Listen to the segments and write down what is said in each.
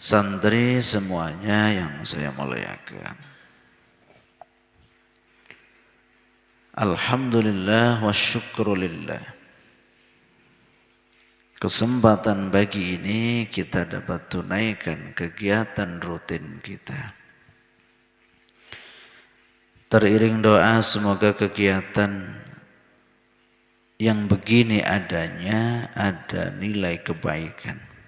Santri semuanya yang saya muliakan. Alhamdulillah wa syukrulillah. Kesempatan pagi ini kita dapat tunaikan kegiatan rutin kita. Teriring doa semoga kegiatan yang begini adanya ada nilai kebaikan.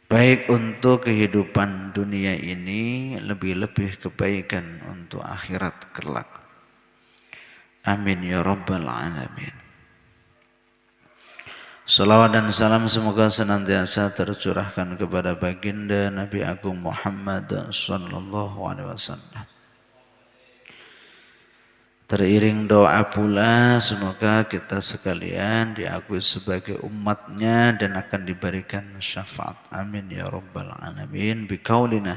Baik untuk kehidupan dunia ini, lebih-lebih kebaikan untuk akhirat kelak. Amin ya rabbal alamin. Salawat dan salam semoga senantiasa tercurahkan kepada baginda Nabi Agung Muhammad sallallahu alaihi wasallam. Teriring doa pula semoga kita sekalian diakui sebagai umatnya dan akan diberikan syafaat. Amin ya rabbal alamin. Biqaulina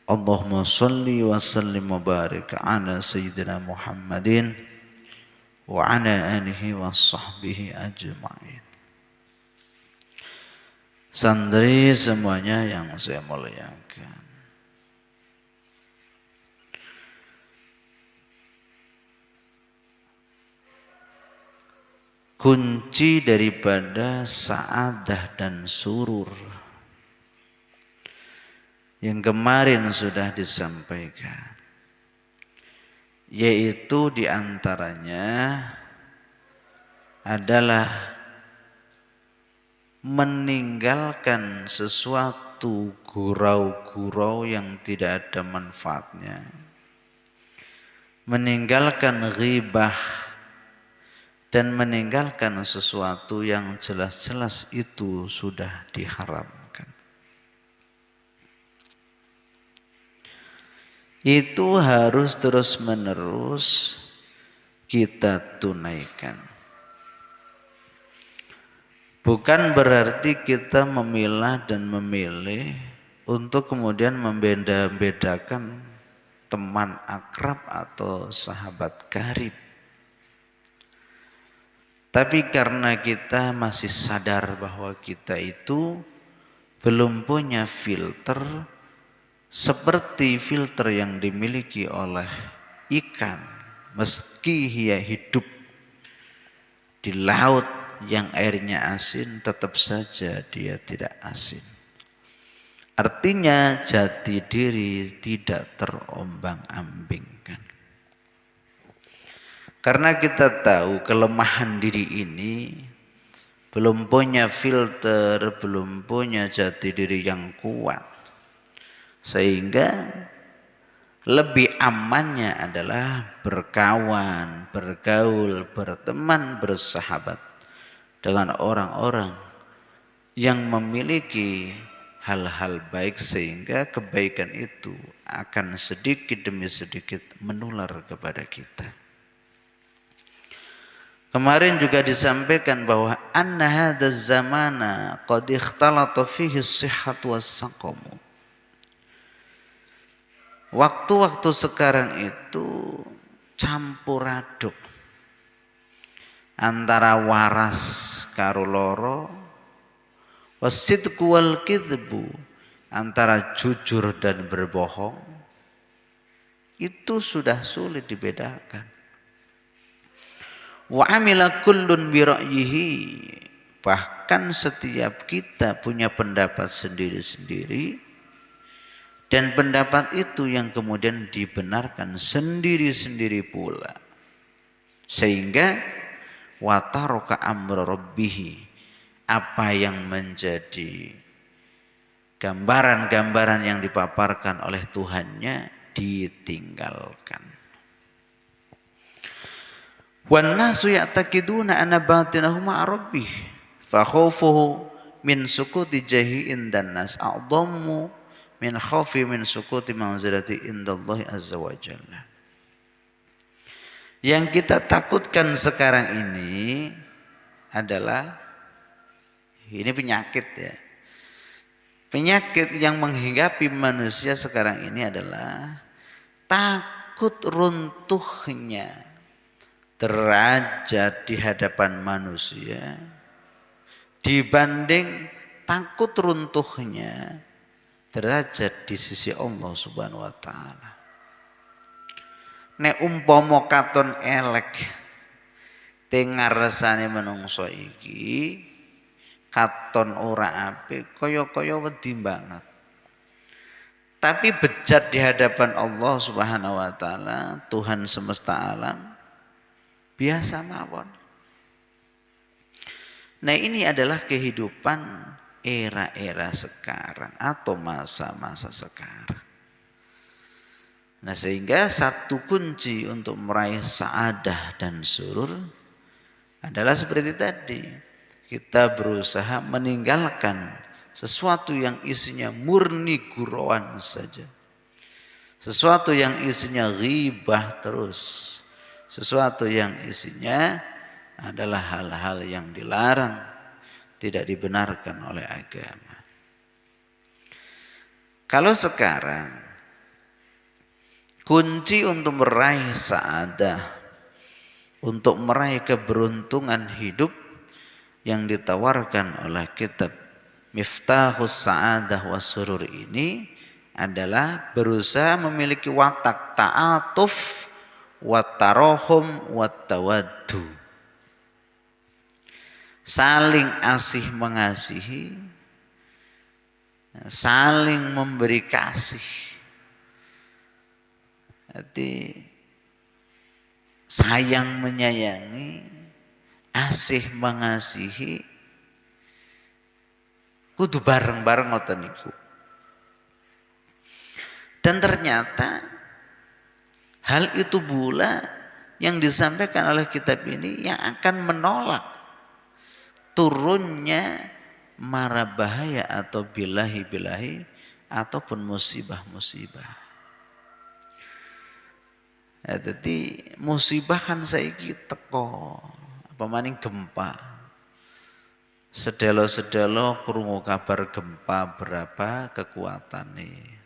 Allahumma salli wa sallim wa barik ala sayyidina Muhammadin wa ala alihi wa sahbihi ajma'in. Santri semuanya yang saya muliakan. Kunci daripada sa'adah dan surur yang kemarin sudah disampaikan, yaitu diantaranya adalah meninggalkan sesuatu gurau-gurau yang tidak ada manfaatnya, meninggalkan ghibah, dan meninggalkan sesuatu yang jelas-jelas itu sudah diharamkan. Itu harus terus-menerus kita tunaikan. Bukan berarti kita memilah dan memilih untuk kemudian membeda-bedakan teman akrab atau sahabat karib. Tapi karena kita masih sadar bahwa kita itu belum punya filter seperti filter yang dimiliki oleh ikan, meski ia hidup di laut yang airnya asin, tetap saja dia tidak asin. Artinya jati diri tidak terombang-ambingkan. Karena kita tahu kelemahan diri ini, belum punya filter, belum punya jati diri yang kuat. Sehingga lebih amannya adalah berkawan, bergaul, berteman, bersahabat dengan orang-orang yang memiliki hal-hal baik, sehingga kebaikan itu akan sedikit demi sedikit menular kepada kita. Kemarin juga disampaikan bahwa anna hadzal zamana qad ikhtalata fihi as-sihhat was-saqam. Waktu-waktu sekarang itu campur aduk antara waras karo loro, wasidqu wal kidbu, antara jujur dan berbohong. Itu sudah sulit dibedakan. Wa amila kullun bi ra'yihi, bahkan setiap kita punya pendapat sendiri-sendiri, dan pendapat itu yang kemudian dibenarkan sendiri-sendiri pula. Sehingga wa taraka amra rabbih, apa yang menjadi gambaran-gambaran yang dipaparkan oleh Tuhannya ditinggalkan. Wan nasu ya'taqiduna anna batinahu ma'a rabbih fa khawfuhu min sukuti jahi indan nas a'dhammu min khawfi min sukuti manzilati indallahi azza wa jalla. Yang kita takutkan sekarang ini adalah, ini penyakit ya. Penyakit yang menghinggapi manusia sekarang ini adalah takut runtuhnya derajat di hadapan manusia dibanding takut runtuhnya derajat di sisi Allah Subhanahu wa taala. Nek umpama katon elek teng ngarsane menungso iki katon ora apik kaya-kaya wedi banget. Tapi bejat di hadapan Allah Subhanahu wa taala, Tuhan semesta alam, biasa mawon. Nah, ini adalah kehidupan era-era sekarang atau masa-masa sekarang. Nah, sehingga satu kunci untuk meraih sa'adah dan surur adalah seperti tadi. Kita berusaha meninggalkan sesuatu yang isinya murni gurauan saja. Sesuatu yang isinya ghibah terus. Sesuatu yang isinya adalah hal-hal yang dilarang, tidak dibenarkan oleh agama. Kalau sekarang kunci untuk meraih sa'adah, untuk meraih keberuntungan hidup yang ditawarkan oleh kitab Miftahus Sa'adah wa Surur ini adalah berusaha memiliki watak ta'atuf wa tarohum wa tawaddu. Saling asih mengasihi, saling memberi kasih. Jadi sayang menyayangi, asih mengasihi, kudu bareng-bareng ngoten niku. Dan ternyata hal itu pula yang disampaikan oleh kitab ini yang akan menolak turunnya mara bahaya atau bilahi-bilahi ataupun musibah-musibah. Ya, jadi musibah kan saiki teko apa maning gempa. Sedelo-sedelo krungu kabar gempa berapa kekuatan nih.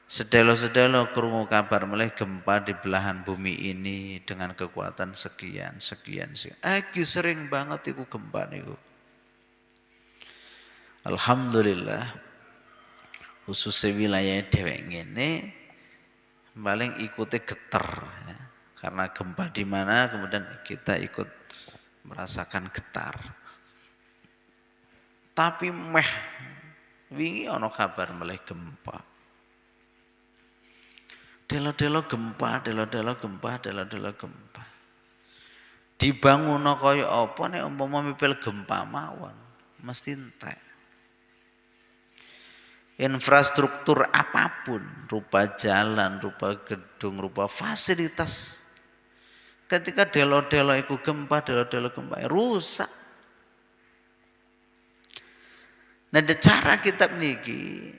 Sedelo-sedelo krungu kabar mulai gempa di belahan bumi ini dengan kekuatan sekian. Aki sering banget iku gempa niku. Alhamdulillah khususnya wilayah dhewek ngene paling ikutnya geter ya. Karena gempa di mana kemudian kita ikut merasakan getar. Tapi wingi ana kabar mulai gempa. Delo-delo gempa. Dibangun kaya apa nek umpama mipil gempa mawon, mesti entek. Infrastruktur apapun, rupa jalan, rupa gedung, rupa fasilitas. Ketika delo-delo iku gempa rusak. Nah, cara kitab niki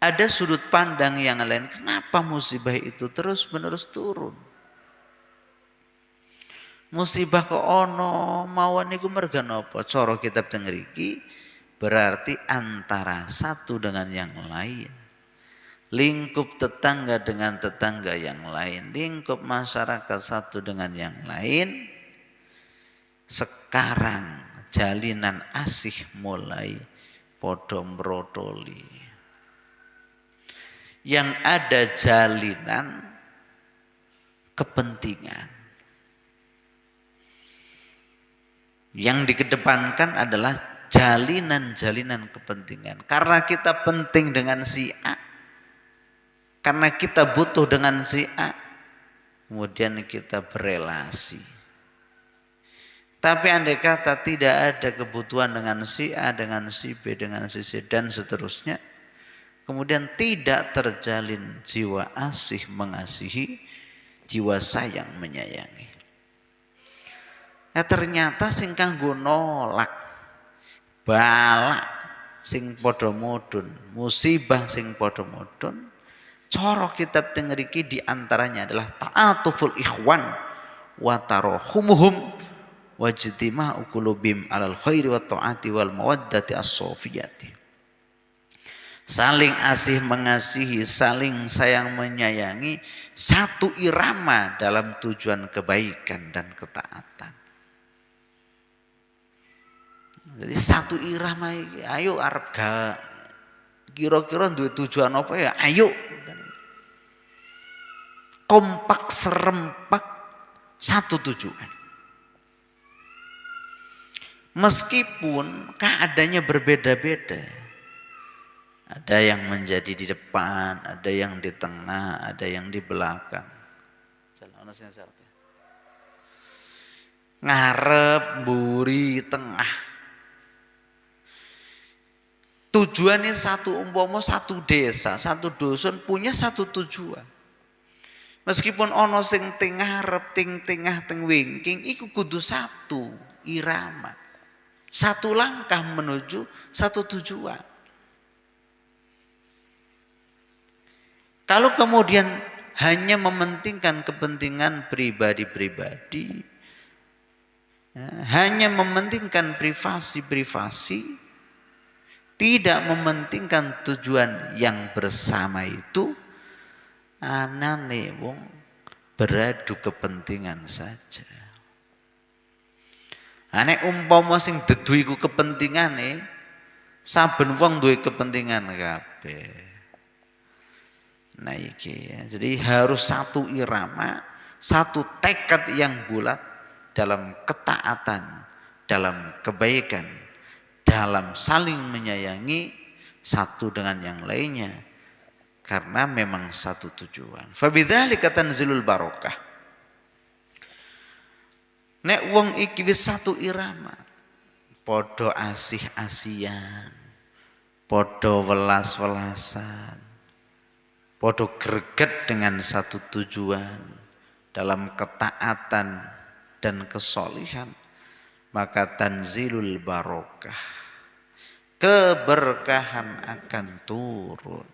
ada sudut pandang yang lain. Kenapa musibah itu terus-menerus turun? Musibah kok ono mawon niku merga napa? Cara kitab teng mriki berarti antara satu dengan yang lain. Lingkup tetangga dengan tetangga yang lain, lingkup masyarakat satu dengan yang lain. Sekarang jalinan asih mulai podo mrotoli. Yang ada jalinan kepentingan. Yang dikedepankan adalah jalinan-jalinan kepentingan. Karena kita penting dengan si A, karena kita butuh dengan si A, kemudian kita berelasi. Tapi andai kata tidak ada kebutuhan dengan si A, dengan si B, dengan si C, dan seterusnya, kemudian tidak terjalin jiwa asih mengasihi, jiwa sayang menyayangi. Nah, ternyata sing kanggo nolak balak sing padha mudhun, musibah sing padha mudhun, cara kitab teng mriki diantaranya adalah ta'atuful ikhwan wa tarahumuhum wajtima'u qulubihim 'alal khairi wat ta'ati wal mawaddati as-safiyati. Saling asih mengasihi, saling sayang menyayangi, satu irama dalam tujuan kebaikan dan ketaatan. Jadi satu irama iki ayo arep ga kira-kira duwe tujuan apa ya? Ayo. Kompak serempak satu tujuan. Meskipun keadaannya berbeda-beda. Ada yang menjadi di depan, ada yang di tengah, ada yang di belakang. Ngarep, mburi, tengah. Tujuannya satu, umpama satu desa, satu dusun punya satu tujuan. Meskipun ono sing ting ngarep, ting tengah, ting wingking, iku kudu satu irama. Satu langkah menuju satu tujuan. Kalau kemudian hanya mementingkan kepentingan pribadi-pribadi, hanya mementingkan privasi-privasi, tidak mementingkan tujuan yang bersama itu, anane wong beradu kepentingan saja. Nek umpama sing dedu iku kepentingane, saben wong duwe kepentingan kabeh. Nah iki ya. Jadi harus satu irama, satu tekad yang bulat dalam ketaatan, dalam kebaikan, dalam saling menyayangi satu dengan yang lainnya. Karena memang satu tujuan. Fabidzalika tanzilul barokah. Nek wong iki wis satu irama, padha asih-asian, padha welas-welasan, padha greget dengan satu tujuan dalam ketaatan dan kesolihan, maka tanzilul barokah, keberkahan akan turun.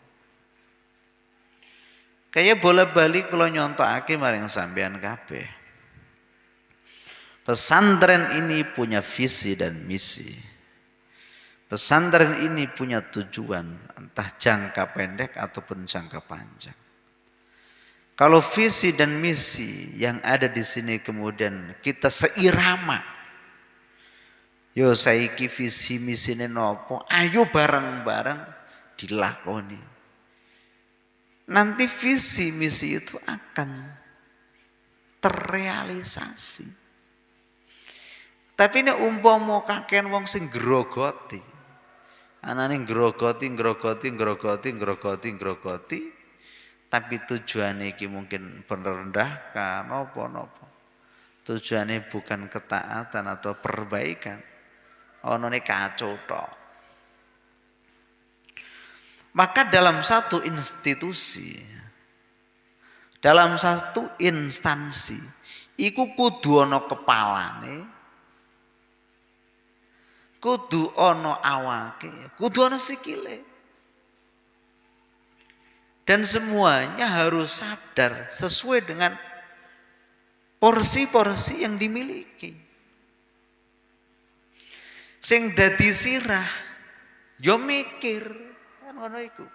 Kayak bola-balik kalau nyontokake maring sampean kabeh. Pesantren ini punya visi dan misi. Pesantren ini punya tujuan, entah jangka pendek ataupun jangka panjang. Kalau visi dan misi yang ada di sini kemudian kita seirama, yo saiki visi misine nopo, ayo bareng-bareng dilakoni. Nanti visi misi itu akan terrealisasi. Tapi ini umpama kakean wong sing grogoti. Anane grogoti, tapi tujuannya iki mungkin merendahkan napa-napa. Tujuannya bukan ketaatan atau perbaikan. Onone kacau tok. Maka dalam satu institusi, dalam satu instansi, iku kudu ana kepalane, kudu ono awake, kudu ono sikile. Dan semuanya harus sadar sesuai dengan porsi-porsi yang dimiliki. Sing dadi sirah, yo mikir, kan ngono iku.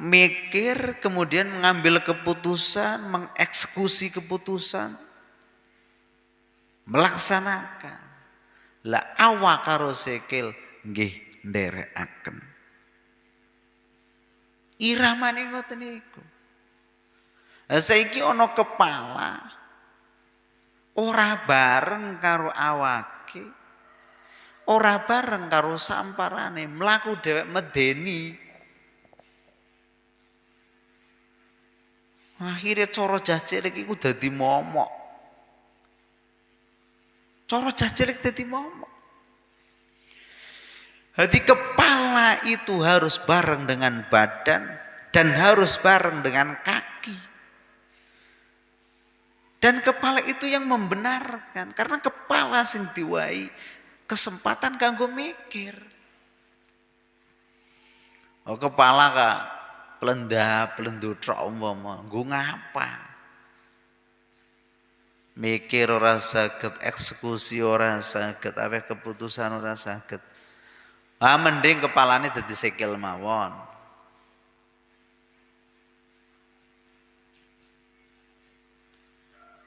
Mikir kemudian mengambil keputusan, mengeksekusi keputusan, melaksanakan. Lah awak karo sikil nggih nderekaken. Iramane ngoten niku. Saiki ana kepala ora bareng karo awake, ora bareng karo samparane, mlaku dhewek medeni. Akhire cara jacilik iku dadi momok. Cara jacilik dadi momok. Jadi kepala itu harus bareng dengan badan dan harus bareng dengan kaki. Dan kepala itu yang membenarkan karena kepala sing diwai kesempatan kanggo mikir. Oh kepala kak pelendap-pelendut umpama nggo ngapa? Mikir ora saged, eksekusi ora saged, aweh keputusan ora saged. Mending kepalane dadi sikil mawon.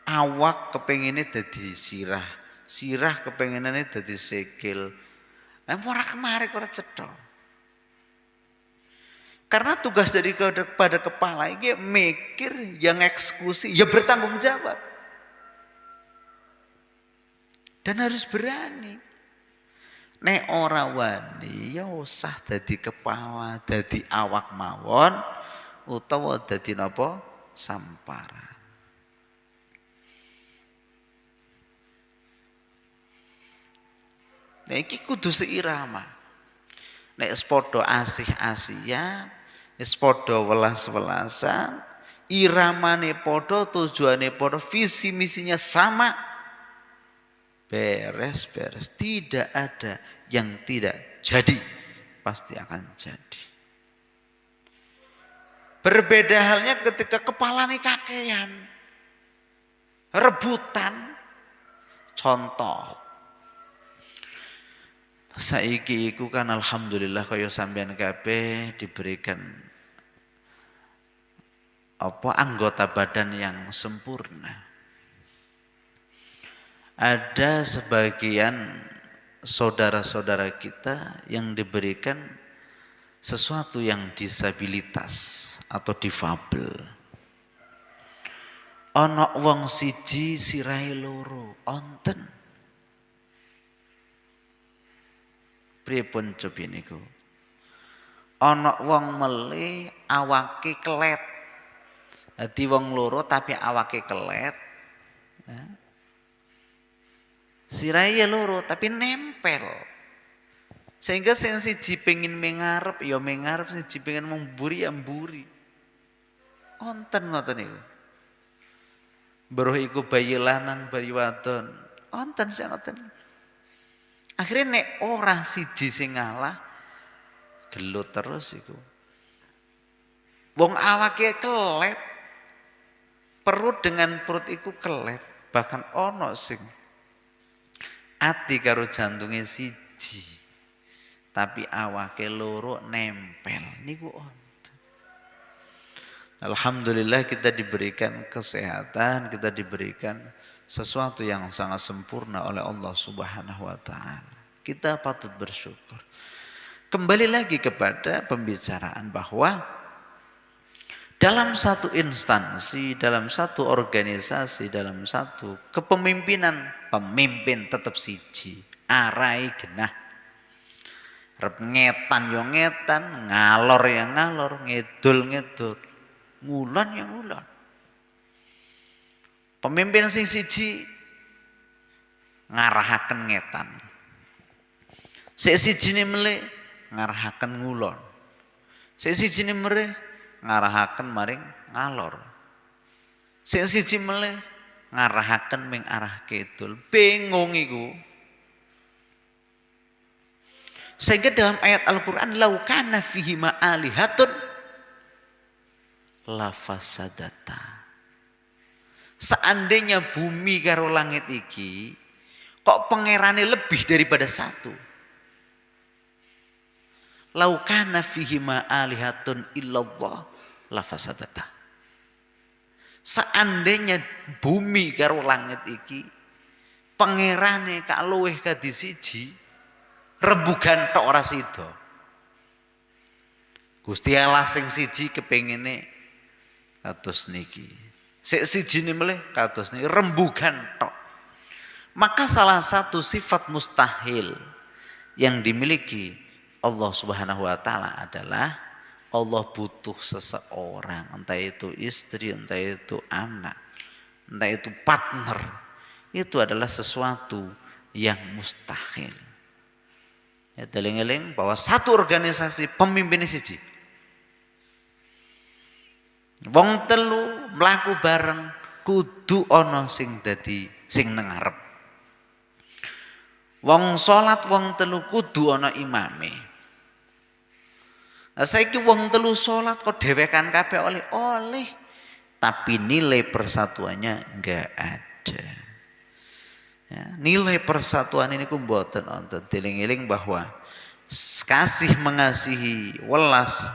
Awak kepengine dadi sirah, Sirah kepengenane dadi sikil. Ora kemari ora cetha. Karena tugas dari pada kepala ini mikir, yang eksekusi, ya bertanggung jawab. Dan harus berani. Nek ora wani ya usah dadi kepala, dadi awak mawon utawa dadi napa samparan. Nek iki kudu seirama. Nek padha asih-asihan, wis padha welas-welasan, iramane padha, tujuane padha, visi misinya sama. Beres-beres, tidak ada yang tidak jadi, pasti akan jadi. Berbeda halnya ketika kepalane kakean, rebutan. Contoh, saiki iku kan alhamdulillah kaya sampean kabeh diberikan anggota badan yang sempurna. Ada sebagian saudara-saudara kita yang diberikan sesuatu yang disabilitas atau difabel. Ana wong siji sirahe loro, onten. Pripun cobi niku? Ana wong mele awake kelet. Dadi wong loro tapi awake kelet. Sirahe ya loro tapi nempel. Sehingga sing siji pengin mengarep ya mengarep, siji pengen memburi ya mburi. Onten ngoten niku. Beruh iku bayi lanang bayi wadon. Onten sing ngoten. Akhirnya nek ora siji sing ngalah gelut terus iku. Wong awake kelet. Perut dengan perut iku kelet. Bahkan ono sing ati karo jantunge siji tapi awake loro nempel niku onten. Alhamdulillah kita diberikan kesehatan, kita diberikan sesuatu yang sangat sempurna oleh Allah Subhanahu wa taala. Kita patut bersyukur. Kembali lagi kepada pembicaraan bahwa dalam satu instansi, dalam satu organisasi, dalam satu kepemimpinan, pemimpin tetap siji, arai genah. Rep ngetan yo ngetan, ngalor ya ngalor, ngedul ngedul, ngulon ya ngulon. Pemimpin sing siji ngarahaken ngetan. Sik sijine mele ngarahaken ngulon. Sik sijine mele ngarahaken maring ngalor. Sing siji meleh ngarahaken ming arah kidul. Bingung iku. Sehingga dalam ayat Al-Qur'an lau kana fihi ma'alihatun lafasadata. Seandainya bumi karo langit iki kok pangerane lebih daripada satu. Lau kana fihi ma'alihatun illallah lafasadata. Seandainya bumi karo langit iki pangerane kak luweh kadi siji, rembugan tok ora sida. Gusti Allah sing siji kepengine kados niki. Sik sijine meleh kados niki rembugan tok. Maka salah satu sifat mustahil yang dimiliki Allah Subhanahu wa taala adalah Allah butuh seseorang, entah itu istri, entah itu anak, entah itu partner. Itu adalah sesuatu yang mustahil. Ya, eling-eling bahwa satu organisasi pemimpinnya siji. Wong telu mlaku bareng kudu ana sing dadi sing nang ngarep. Wong salat wong telu kudu ana imame. Saiki wong telu salat kok dhewekan kabeh oleh, tapi nilai persatuannya enggak ada. Ya, nilai persatuan ini mboten wonten. Dieling-eling bahwa kasih mengasihi, welas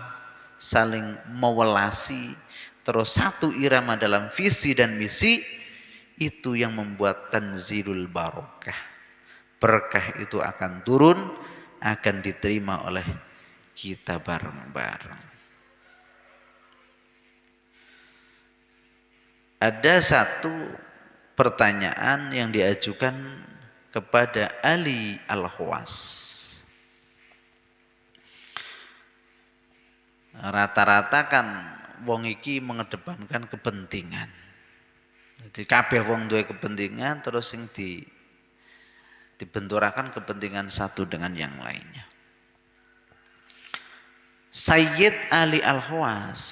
saling mewelasi, terus satu irama dalam visi dan misi itu yang membuat tanzilul barokah. Berkah itu akan turun, akan diterima oleh kita bareng-bareng. Ada satu pertanyaan yang diajukan kepada Ali Al-Khawas. Rata-rata kan wong iki mengedepankan kepentingan. Jadi kabeh wong duwe kepentingan terus sing dibenturakan kepentingan satu dengan yang lainnya. Sayyid Ali Al-Khawas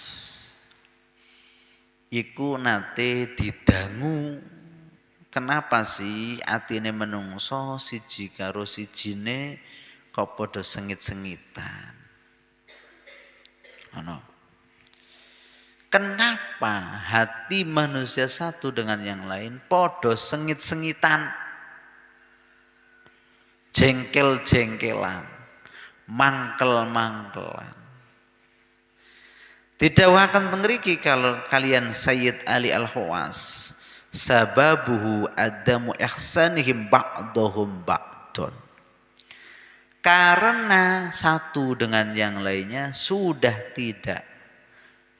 iku nate didangu, kenapa sih atine menungso siji karo sijine kok padha sengit-sengitan. Kenapa hati manusia satu dengan yang lain padha sengit-sengitan, jengkel-jengkelan, mangkel-mangkelan. Didhawaken teng mriki kalau kalian Sayyid Ali Al-Khawas, sababuhu adamu ihsanihim ba'dhum ba'dun. Karena satu dengan yang lainnya sudah tidak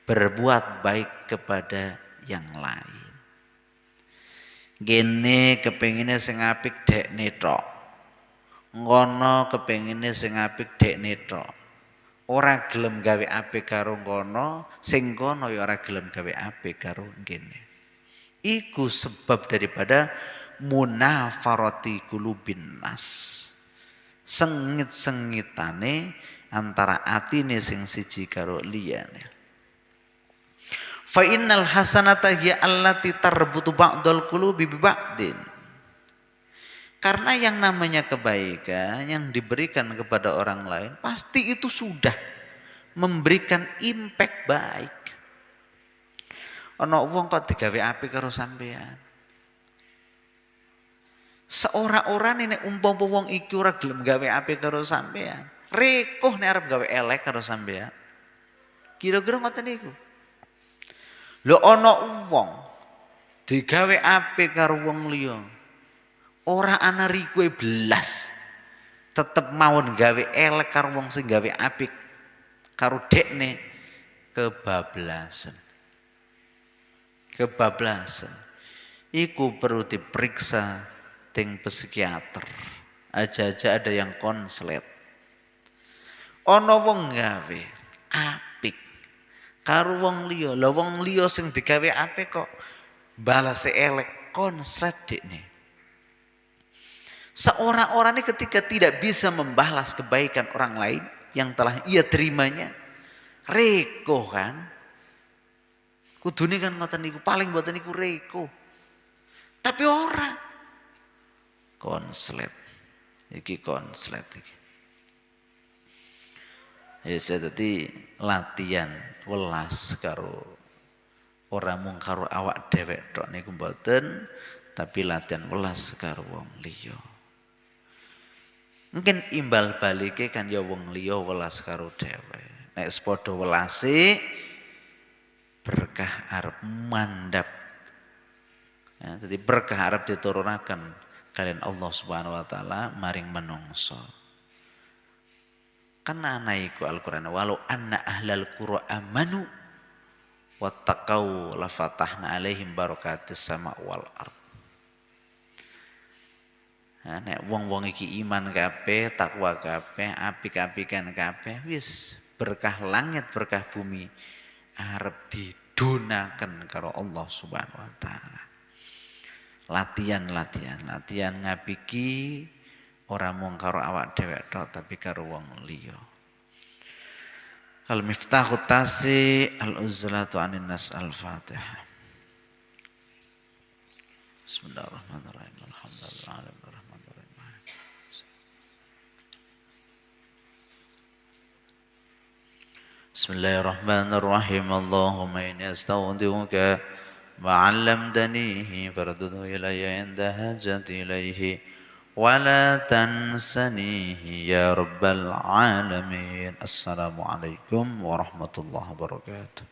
berbuat baik kepada yang lain. Gene kepengine sing apik dekne tok. Ngono kepengine sing apik dekne tok. Ora gelem gawe apik karo kono, sing kono ya ora gelem gawe apik karo ngene. Iku sebab daripada munafarati qulubin nas. Sengit-sengitane antara atine sing siji karo liyane. Fa innal hasanata hiya allati tarbutu ba'dal qulubi bi ba'din. Karena yang namanya kebaikan yang diberikan kepada orang lain pasti itu sudah memberikan impact baik. Ana wong kok digawe apik karo sampean. Seorang-orang ini umpama wong iki ora gelem gawe apik karo sampean, rekoh nek arep gawe elek karo sampean. Kira-kira ngoten niku. Lho ana wong digawe apik karo wong liya. Ora ana rikuwe belas. Tetep mawon gawe elek karo wong sing gawe apik karo dekne, kebablasan. Kebablasan. Iku perlu diperiksa ting psikiater. Aja-aja ada yang konslet. Ana wong gawe apik karo wong liya. Lah wong liya sing digawe apik kok balase elek, konslet dekne. Seorang-orang ini ketika tidak bisa membalas kebaikan orang lain yang telah ia terimanya, reko kan? Kudune kan ngoten niku, paling mboten niku reko. Tapi ora konslet. Iki konslet iki. Ya dadi latihan welas karo ora mung karo awak dhewek tok niku mboten, tapi latihan welas karo wong liya. Mungkin imbal balike kan ya wong liya welas karo dhewek. Nek sepadha welase berkah arep mandap. Ya, jadi berkah arep diturunaken kalian Allah Subhanahu wa taala maring menungso. Kan ana iku Al-Qur'an walau anna ahlal qura amanu wattaqau la fatahna alaihim barakatis sama wal ard. Nah, nek wong-wong iki iman kabeh, takwa kabeh, apik-apikan kabeh, wis berkah langit, berkah bumi arep didonaken karo Allah Subhanahu wa taala. Latihan ngapiki ora mung karo awak dhewek tok tapi karo wong liya. Al-Miftahut Tasi Al-Uzlatu Anin Nas Al-Fatihah. Bismillahirrahmanirrahim. Alhamdulillah. Bismillahirrahmanirrahim. Allahumma inni astaghfiruka ma 'allamtanihi farduhu ilayya 'inda hajati ilayhi wa la tansanihi ya rabbal alamin. Assalamualaikum warahmatullahi wabarakatuh.